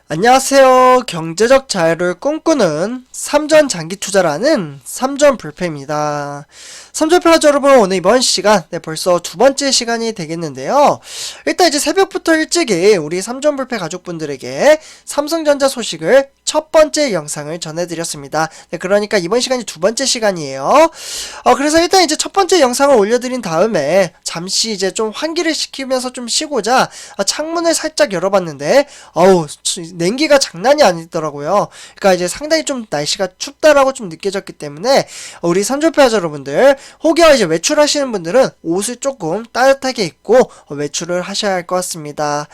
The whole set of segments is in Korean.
안녕하세요. 경제적 자유를 꿈꾸는 삼전 장기 투자라는 삼전불패입니다. 삼전불패 여러분, 오늘 이번 시간 벌써 두 번째 시간이 되겠는데요. 일단 이제 새벽부터 일찍이 우리 삼전불패 가족분들에게 삼성전자 소식을 첫 번째 영상을 전해드렸습니다. 그러니까 이번 시간이 두 번째 시간이에요. 그래서 일단 이제 첫 번째 영상을 올려드린 다음에 잠시 이제 좀 환기를 시키면서 좀 쉬고자 창문을 살짝 열어봤는데 냉기가 장난이 아니더라고요. 그러니까 이제 상당히 좀 날씨가 춥다라고 좀 느껴졌기 때문에 우리 삼전패자 여러분들, 혹여 이제 외출하시는 분들은 옷을 조금 따뜻하게 입고 외출을 하셔야 할 것 같습니다.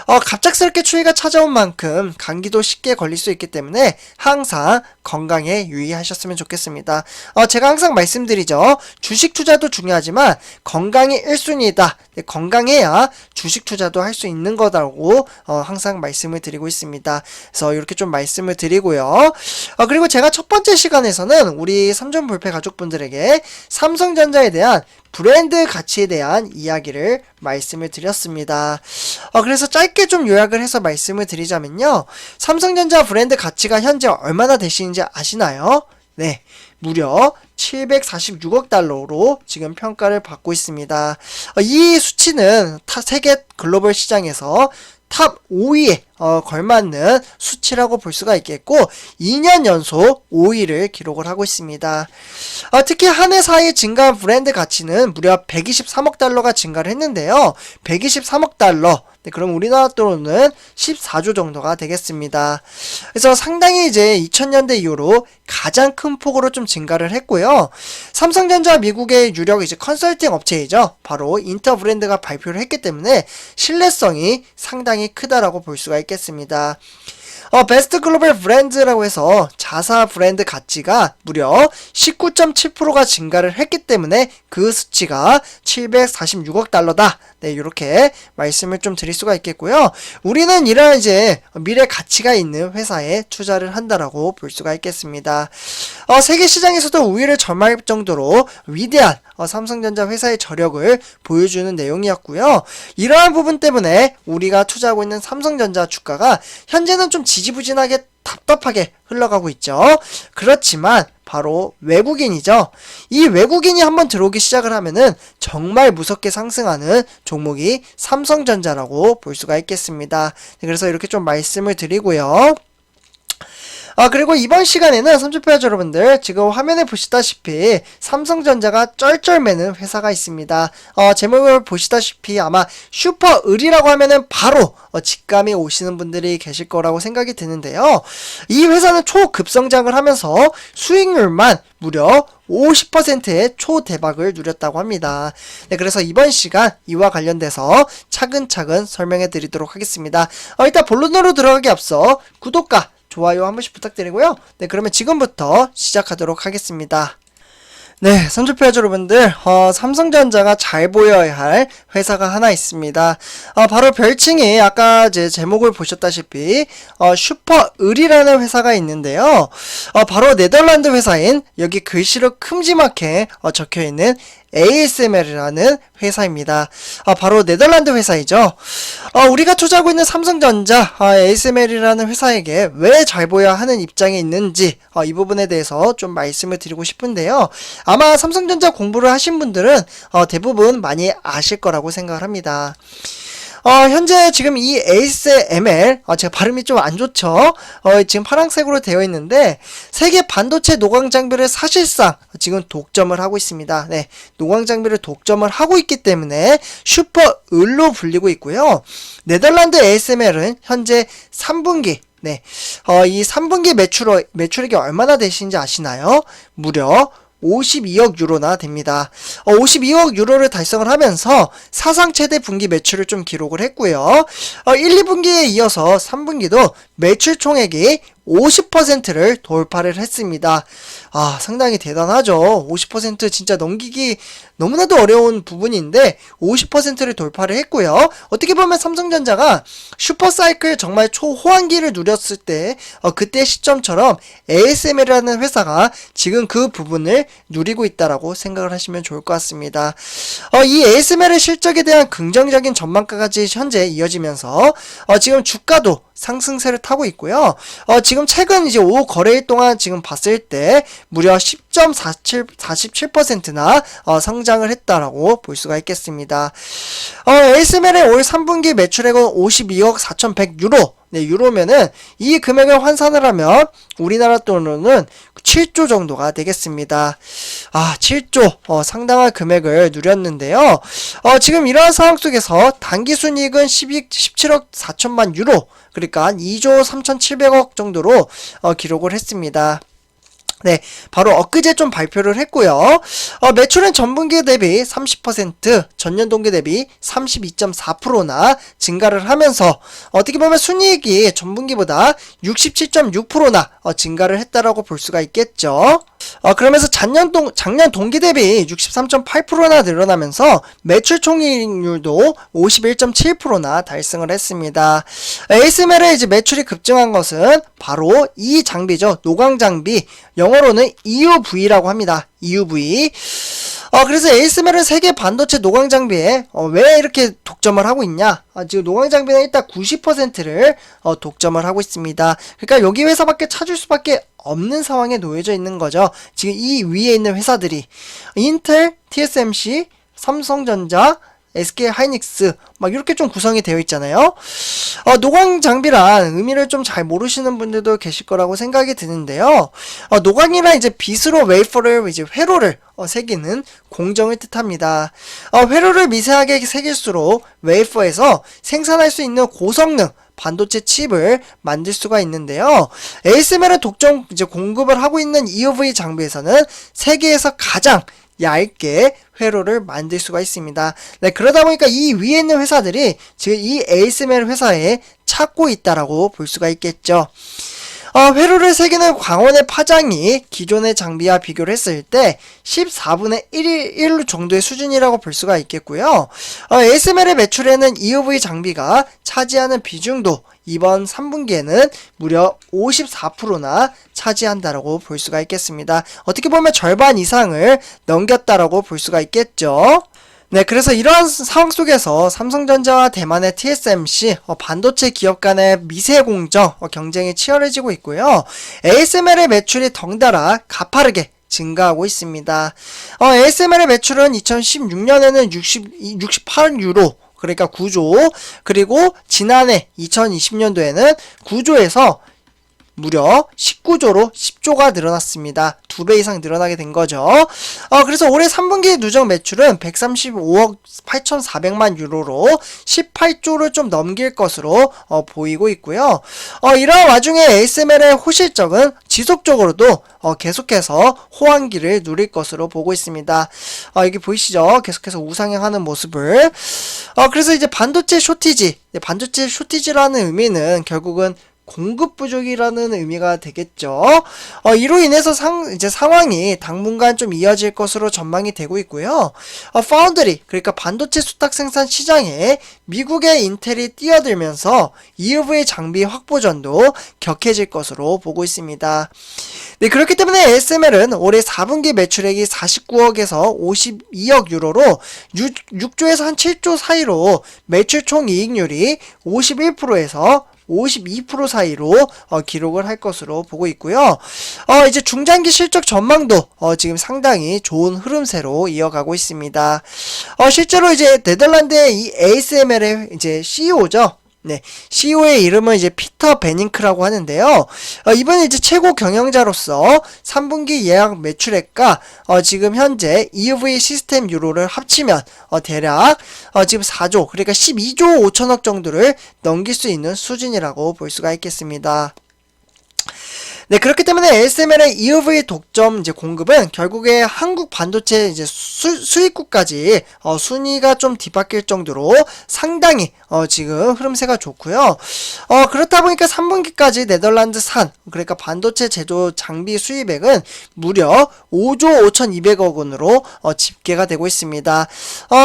갑작스럽게 추위가 찾아온 만큼 감기도 쉽게 걸릴 수 있기 때문에 항상 건강에 유의하셨으면 좋겠습니다. 제가 항상 말씀드리죠. 주식 투자도 중요하지만 건강이 1순위이다. 건강해야 주식 투자도 할 수 있는 거다라고 항상 말씀을 드리고 있습니다. 그래서 이렇게 좀 말씀을 드리고요. 그리고 제가 첫 번째 시간에서는 우리 삼전불패 가족분들에게 삼성전자에 대한 브랜드 가치에 대한 이야기를 말씀을 드렸습니다. 그래서 짧게 좀 요약을 해서 말씀을 드리자면요. 삼성전자 브랜드 가치가 현재 얼마나 되시는지 아시나요? 네, 무려 746억 달러로 지금 평가를 받고 있습니다. 이 수치는 세계 글로벌 시장에서 탑 5위에 걸맞는 수치라고 볼 수가 있겠고 2년 연속 5위를 기록을 하고 있습니다. 특히 한 해 사이에 증가한 브랜드 가치는 무려 123억 달러가 증가를 했는데요. 123억 달러, 그럼 우리나라 돈으로는 14조 정도가 되겠습니다. 그래서 상당히 이제 2000년대 이후로 가장 큰 폭으로 좀 증가를 했고요. 삼성전자 미국의 유력 이제 컨설팅 업체이죠. 바로 인터브랜드가 발표를 했기 때문에 신뢰성이 상당히 크다라고 볼 수가 있겠습니다. 베스트 글로벌 브랜드라고 해서 자사 브랜드 가치가 무려 19.7%가 증가를 했기 때문에 그 수치가 746억 달러다. 네, 이렇게 말씀을 좀 드릴 수가 있겠고요. 우리는 이런 이제 미래 가치가 있는 회사에 투자를 한다라고 볼 수가 있겠습니다. 세계 시장에서도 우위를 점할 정도로 위대한 삼성전자 회사의 저력을 보여주는 내용이었고요. 이러한 부분 때문에 우리가 투자하고 있는 삼성전자 주가가 현재는 좀 지지부진하게 답답하게 흘러가고 있죠. 그렇지만 바로 외국인이죠. 이 외국인이 한번 들어오기 시작을 하면은 정말 무섭게 상승하는 종목이 삼성전자라고 볼 수가 있겠습니다. 그래서 이렇게 좀 말씀을 드리고요. 그리고 이번 시간에는 삼전패자 여러분들, 지금 화면에 보시다시피 삼성전자가 쩔쩔매는 회사가 있습니다. 제목을 보시다시피 아마 슈퍼을이라고 하면은 바로 직감이 오시는 분들이 계실 거라고 생각이 드는데요. 이 회사는 초급성장을 하면서 수익률만 무려 50%의 초대박을 누렸다고 합니다. 네, 그래서 이번 시간 이와 관련돼서 차근차근 설명해 드리도록 하겠습니다. 일단 본론으로 들어가기 앞서 구독과 좋아요 한 번씩 부탁드리고요. 네, 그러면 지금부터 시작하도록 하겠습니다. 네, 삼전패자 여러분들, 삼성전자가 잘 보여야 할 회사가 하나 있습니다. 바로 별칭이 아까 제 제목을 보셨다시피 슈퍼을이라는 회사가 있는데요. 바로 네덜란드 회사인, 여기 글씨로 큼지막하게 적혀있는 ASML이라는 회사입니다. 바로 네덜란드 회사이죠. 우리가 투자하고 있는 삼성전자 ASML이라는 회사에게 왜 잘 보여야 하는 입장에 있는지 이 부분에 대해서 좀 말씀을 드리고 싶은데요. 아마 삼성전자 공부를 하신 분들은 대부분 많이 아실 거라고 생각을 합니다. 현재 지금 이 ASML, 제가 발음이 좀 안 좋죠? 지금 파란색으로 되어 있는데, 세계 반도체 노광 장비를 사실상 지금 독점을 하고 있습니다. 네, 노광 장비를 독점을 하고 있기 때문에 슈퍼을로 불리고 있고요. 네덜란드 ASML은 현재 3분기, 네, 이 3분기 매출액이 얼마나 되시는지 아시나요? 무려 52억 유로나 됩니다. 52억 유로를 달성을 하면서 사상 최대 분기 매출을 좀 기록을 했고요. 1, 2분기에 이어서 3분기도 매출 총액이 50%를 돌파를 했습니다. 상당히 대단하죠. 50% 진짜 넘기기 너무나도 어려운 부분인데 50%를 돌파를 했고요. 어떻게 보면 삼성전자가 슈퍼사이클 정말 초호황기를 누렸을 때 그때 시점처럼 ASML이라는 회사가 지금 그 부분을 누리고 있다라고 생각을 하시면 좋을 것 것 같습니다. 이 ASML의 실적에 대한 긍정적인 전망까지 현재 이어지면서 지금 주가도 상승세를 타고 있고요. 지금 최근 이제 5 거래일 동안 지금 봤을 때 무려 10.47%나 성장을 했다라고 볼 수가 있겠습니다. ASML의 올 3분기 매출액은 52억 4,100유로. 네, 유로면은 이 금액을 환산을 하면 우리나라 돈으로는 7조 정도가 되겠습니다. 7조 상당한 금액을 누렸는데요. 지금 이러한 상황 속에서 단기 순이익은 17억 4천만 유로, 그러니까 2조 3,700억 정도로 기록을 했습니다. 네, 바로 엊그제 좀 발표를 했고요. 매출은 전분기 대비 30%, 전년 동기 대비 32.4%나 증가를 하면서 어떻게 보면 순이익이 전분기보다 67.6%나 증가를 했다라고 볼 수가 있겠죠. 그러면서 작년 동기 대비 63.8%나 늘어나면서 매출 총이익률도 51.7%나 달성을 했습니다. ASML의 이제 매출이 급증한 것은 바로 이 장비죠. 노광 장비, 영어로는 EUV라고 합니다. EUV. 그래서 ASML은 세계 반도체 노광 장비에 왜 이렇게 독점을 하고 있냐? 지금 노광 장비는 일단 90%를 독점을 하고 있습니다. 그러니까 여기 회사밖에 찾을 수밖에 없는 상황에 놓여져 있는 거죠. 지금 이 위에 있는 회사들이 인텔, TSMC, 삼성전자, SK 하이닉스 막 이렇게 좀 구성이 되어 있잖아요. 노광 장비란 의미를 좀 잘 모르시는 분들도 계실 거라고 생각이 드는데요. 노광이란 이제 빛으로 웨이퍼를 이제 회로를 새기는 공정을 뜻합니다. 회로를 미세하게 새길수록 웨이퍼에서 생산할 수 있는 고성능 반도체 칩을 만들 수가 있는데요. ASML은 독점 이제 공급을 하고 있는 EUV 장비에서는 세계에서 가장 얇게 회로를 만들 수가 있습니다. 네, 그러다 보니까 이 위에 있는 회사들이 지금 이 ASML 회사에 찾고 있다라고 볼 수가 있겠죠. 회로를 새기는 광원의 파장이 기존의 장비와 비교를 했을 때 14분의 1 정도의 수준이라고 볼 수가 있겠고요. ASML의 매출에는 EUV 장비가 차지하는 비중도 이번 3분기에는 무려 54%나 차지한다라고 볼 수가 있겠습니다. 어떻게 보면 절반 이상을 넘겼다라고 볼 수가 있겠죠. 네, 그래서 이러한 상황 속에서 삼성전자와 대만의 TSMC 반도체 기업 간의 미세 공정 경쟁이 치열해지고 있고요. ASML의 매출이 덩달아 가파르게 증가하고 있습니다. ASML의 매출은 2016년에는 68유로, 그러니까 9조, 그리고 지난해 2020년도에는 9조에서 무려 19조로 10조가 늘어났습니다. 2배 이상 늘어나게 된 거죠. 그래서 올해 3분기 누적 매출은 135억 8,400만 유로로 18조를 좀 넘길 것으로 보이고 있고요. 이러한 와중에 ASML의 호실적은 지속적으로도 계속해서 호황기를 누릴 것으로 보고 있습니다. 여기 보이시죠? 계속해서 우상향하는 모습을. 그래서 이제 반도체 쇼티지라는 의미는 결국은 공급 부족이라는 의미가 되겠죠. 이로 인해서 이제 상황이 당분간 좀 이어질 것으로 전망이 되고 있고요. 파운드리, 그러니까 반도체 수탁 생산 시장에 미국의 인텔이 뛰어들면서 EUV 장비 확보전도 격해질 것으로 보고 있습니다. 네, 그렇기 때문에 ASML은 올해 4분기 매출액이 49억에서 52억 유로로 6조에서 한 7조 사이로 매출 총 이익률이 51%에서 52% 사이로 기록을 할 것으로 보고 있고요. 이제 중장기 실적 전망도 지금 상당히 좋은 흐름세로 이어가고 있습니다. 실제로 이제 네덜란드의 이 ASML의 이제 CEO죠. 네, CEO의 이름은 이제 피터 베닝크라고 하는데요. 이번에 이제 최고 경영자로서 3분기 예약 매출액과 지금 현재 EUV 시스템 유로를 합치면 대략 지금 4조, 그러니까 12조 5천억 정도를 넘길 수 있는 수준이라고 볼 수가 있겠습니다. 네, 그렇기 때문에 ASML의 EUV 독점 이제 공급은 결국에 한국 반도체 이제 수입국까지 순위가 좀 뒤바뀔 정도로 상당히 지금 흐름세가 좋고요. 그렇다 보니까 3분기까지 네덜란드산, 그러니까 반도체 제조 장비 수입액은 무려 5조 5,200억 원으로 집계가 되고 있습니다.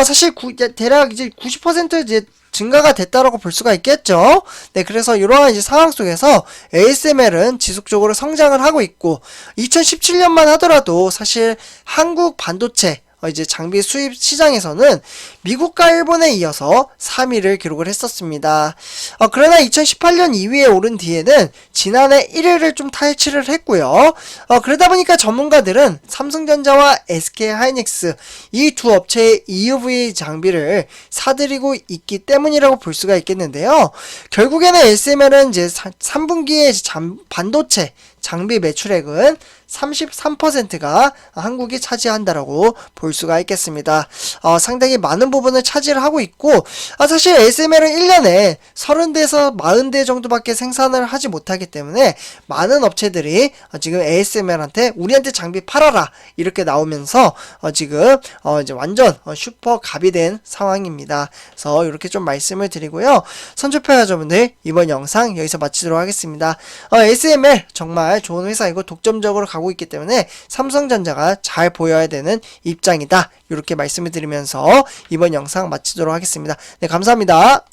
사실 대략 이제 90% 이제 증가가 됐다라고 볼 수가 있겠죠. 네, 그래서 이러한 이제 상황 속에서 ASML은 지속적으로 성장을 하고 있고 2017년만 하더라도 사실 한국 반도체 이제 장비 수입 시장에서는 미국과 일본에 이어서 3위를 기록을 했었습니다. 그러나 2018년 2위에 오른 뒤에는 지난해 1위를 좀 탈취를 했고요. 그러다 보니까 전문가들은 삼성전자와 SK하이닉스 이 두 업체의 EUV 장비를 사들이고 있기 때문이라고 볼 수가 있겠는데요. 결국에는 SML은 이제 3분기에 반도체 장비 매출액은 33%가 한국이 차지한다라고 볼 수가 있겠습니다. 상당히 많은 부분을 차지를 하고 있고, 사실 SML은 1년에 30대에서 40대 정도밖에 생산을 하지 못하기 때문에 많은 업체들이 지금 ASML한테 우리한테 장비 팔아라 이렇게 나오면서 지금 이제 완전 슈퍼 갑이 된 상황입니다. 그래서 이렇게 좀 말씀을 드리고요. 선조평가자분들 이번 영상 여기서 마치도록 하겠습니다. ASML 정말 좋은 회사이고 독점적으로 가고 있기 때문에 삼성전자가 잘 보여야 되는 입장이다. 이렇게 말씀을 드리면서 이번 영상 마치도록 하겠습니다. 네, 감사합니다.